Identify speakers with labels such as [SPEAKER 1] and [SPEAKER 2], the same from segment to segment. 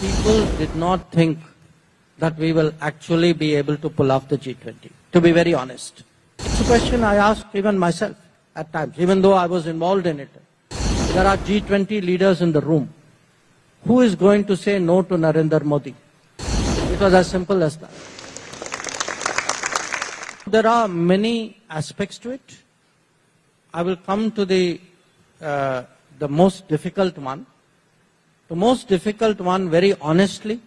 [SPEAKER 1] People did not think that we will actually be able to pull off the G20, to be very honest. It's a question I ask even myself at times, even though I was involved in it. There are G20 leaders in the room. Who is going to say no to Narendra Modi? It was as simple as that. There are many aspects to it. I will come to the most difficult one. The most difficult one, very honestly,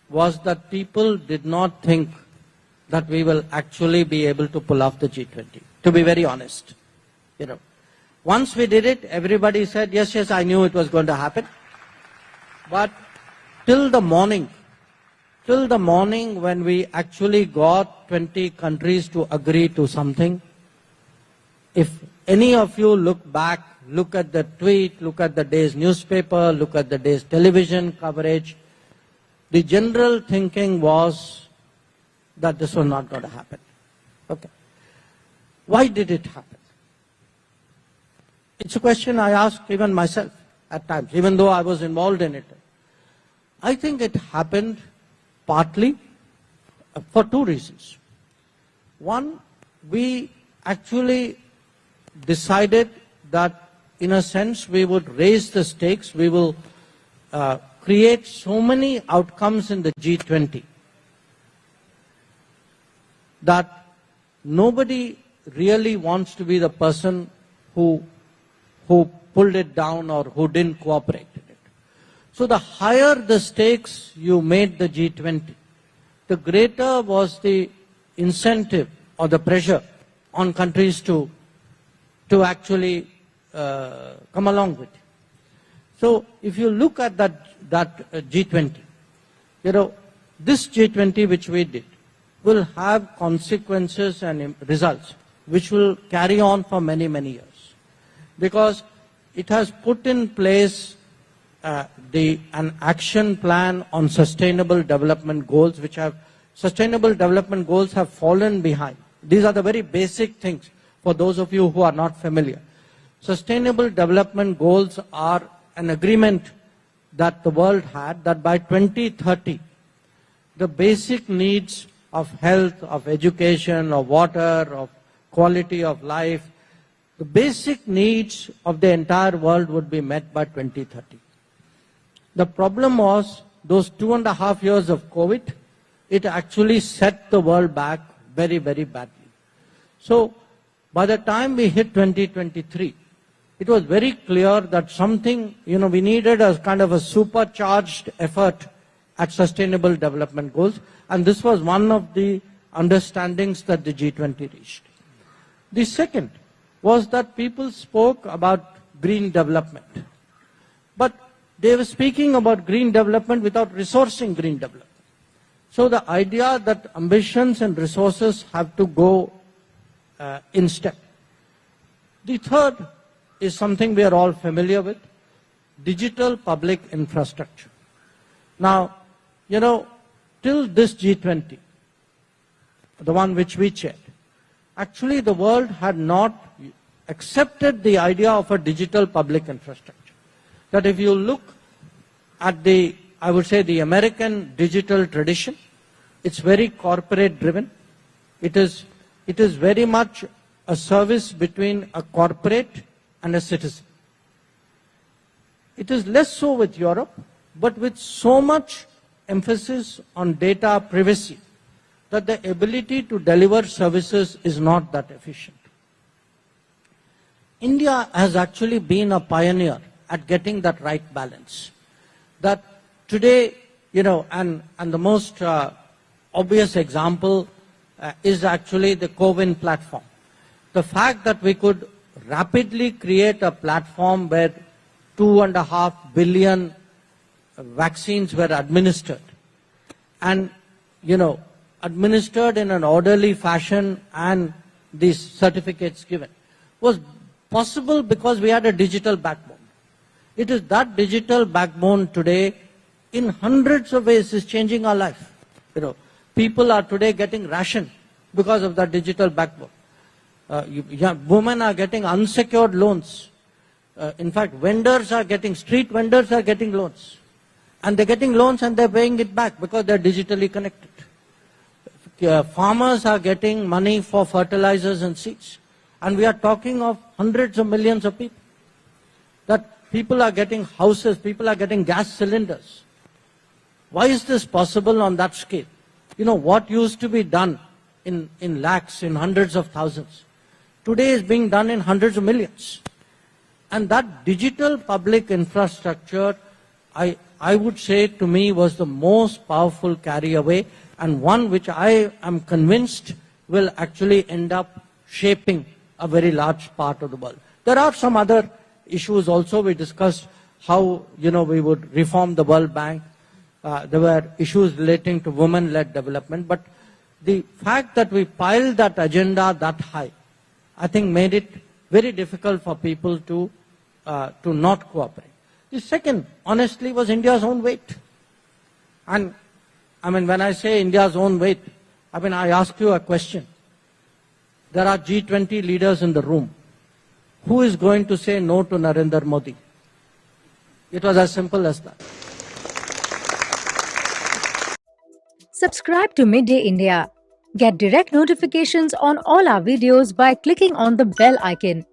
[SPEAKER 1] was that people did not think that we will actually be able to pull off the G20, to be very honest. Once we did it, everybody said, yes, yes, I knew it was going to happen. But till the morning when we actually got 20 countries to agree to something, if any of you look back, look at the tweet, look at the day's newspaper, look at the day's television coverage, the general thinking was that this was not going to happen. Okay. Why did it happen? It's a question I ask even myself at times, even though I was involved in it. I think it happened partly for two reasons. One, we actually decided that in a sense we would raise the stakes, we will create so many outcomes in the G20 that nobody really wants to be the person who pulled it down or who didn't cooperate in it. So the higher the stakes you made the G20, the greater was the incentive or the pressure on countries to actually come along with it. So if you look at that G20, this G20 which we did will have consequences and results which will carry on for many, many years. Because it has put in place an action plan on sustainable development goals, sustainable development goals have fallen behind. These are the very basic things for those of you who are not familiar. Sustainable development goals are an agreement that the world had that by 2030, the basic needs of health, of education, of water, of quality of life, the basic needs of the entire world would be met by 2030. The problem was those 2.5 years of COVID, it actually set the world back very, very badly. So by the time we hit 2023, it was very clear that something, we needed a kind of a supercharged effort at sustainable development goals. And this was one of the understandings that the G20 reached. The second was that people spoke about green development. But they were speaking about green development without resourcing green development. So the idea that ambitions and resources have to go in step. The third is something we are all familiar with, digital public infrastructure. Now, till this G20, the one which we chaired, actually the world had not accepted the idea of a digital public infrastructure. That if you look at I would say the American digital tradition, it's very corporate driven. It is very much a service between a corporate and a citizen. It is less so with Europe, but with so much emphasis on data privacy that the ability to deliver services is not that efficient. India has actually been a pioneer at getting that right balance. That today, and the most obvious example is actually the CoWIN platform. The fact that we could rapidly create a platform where 2.5 billion vaccines were administered and, administered in an orderly fashion and these certificates given was possible because we had a digital backbone. It is that digital backbone today in hundreds of ways is changing our life. People are today getting rationed because of that digital backbone. Women are getting unsecured loans. In fact, street vendors are getting loans. And they're getting loans and they're paying it back because they're digitally connected. Farmers are getting money for fertilizers and seeds. And we are talking of hundreds of millions of people. That people are getting houses, people are getting gas cylinders. Why is this possible on that scale? You know, what used to be done in lakhs, in hundreds of thousands, today is being done in hundreds of millions. And that digital public infrastructure, I would say to me was the most powerful carry away, and one which I am convinced will actually end up shaping a very large part of the world. There are some other issues also. We discussed how, we would reform the World Bank. There were issues relating to women-led development, but the fact that we piled that agenda that high, I think made it very difficult for people to not cooperate. The second, honestly, was India's own weight. And I mean, when I say India's own weight, I mean, I ask you a question. There are G20 leaders in the room. Who is going to say no to Narendra Modi? It was as simple as that.
[SPEAKER 2] Subscribe to Midday India. Get direct notifications on all our videos by clicking on the bell icon.